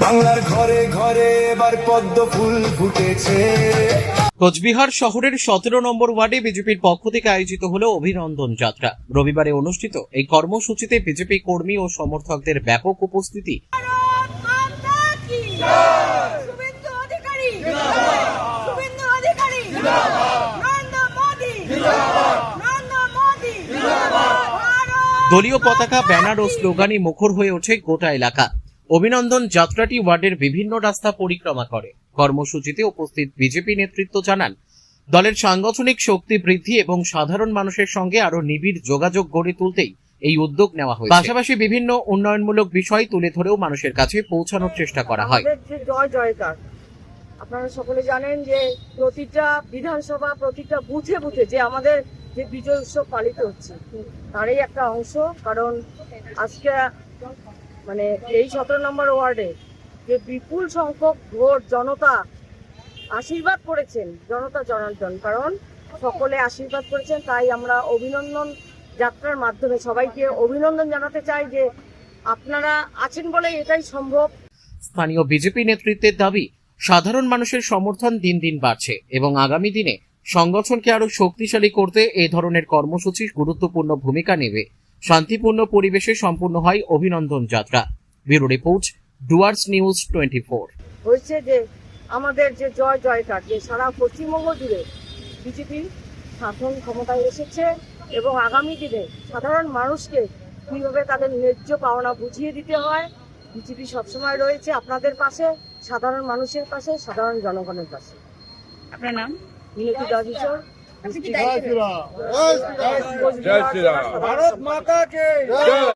বাংলার ঘরে ঘরে এবার পদ্ম ফুল ফুটেছে। কোচবিহার শহরের 17 নম্বর ওয়ার্ডে বিজেপির পক্ষ থেকে আয়োজিত হল অভিনন্দন যাত্রা। রবিবারে অনুষ্ঠিত এই কর্মসূচিতে বিজেপি কর্মী ও সমর্থকদের ব্যাপক উপস্থিতি। দলীয় পতাকা, ব্যানার ও স্লোগানে মুখর হয়ে ওঠে গোটা এলাকা। অভিনন্দন যাত্রাটি ওয়ার্ডের বিভিন্ন রাস্তা পরিক্রমা করে। কর্মসূচিতে উপস্থিত বিজেপি নেতৃত্ব জানান, দলের সাংগঠনিক শক্তি বৃদ্ধি এবং সাধারণ মানুষের সঙ্গে আরো নিবিড় যোগাযোগ গড়ে তুলতেই এই উদ্যোগ নেওয়া হয়েছে। পাশাপাশি বিভিন্ন উন্নয়নমূলক বিষয় তুলে ধরেও মানুষের কাছে পৌঁছানোর চেষ্টা করা হয়। জয় জয়কার, আপনারা সকলে জানেন যে প্রতিটা বিধানসভা, প্রতিটা বুথে বুথে যে আমাদের যে বিজয় উৎসব পালিত হচ্ছে তারই একটা অংশ। কারণ আজকে মানে এই 17 নম্বর ওয়ার্ডে যে বিপুল সংখ্যক ভোট জনতা আশীর্বাদ করেছেন, জনতা জনার্দন, কারণ সকলে আশীর্বাদ করেছেন, তাই আমরা অভিনন্দন যাত্রার মাধ্যমে সবাইকে অভিনন্দন জানাতে চাই যে আপনারা আছেন বলে এটাই সম্ভব। স্থানীয় বিজেপি নেতৃত্বের দাবি, সাধারণ মানুষের সমর্থন দিন দিন বাড়ছে এবং আগামী দিনে সংগঠনকে আরো শক্তিশালী করতে এই ধরনের কর্মসূচি গুরুত্বপূর্ণ ভূমিকা নেবে। শান্তিপূর্ণ পরিবেশে সম্পূর্ণ হয় অভিনন্দন যাত্রা। Bureau report, Dooars news 24। হয়েছে যে আমাদের যে জয় জয়কার, যে সারা পশ্চিমবঙ্গ জুড়ে বিজেপি শাসন ক্ষমতায় এসেছে এবং আগামী দিনে সাধারণ মানুষকে কীভাবে তাদের ন্যায্য পাওনা বুঝিয়ে দিতে হয়, বিজেপি সবসময় রয়েছে আপনাদের পাশে, সাধারণ মানুষের পাশে, সাধারণ জনগণের পাশে। আপনার নাম? মিনতি দাসিচর। জয় শ্রীরাম। ভারত মাতা কে জয়।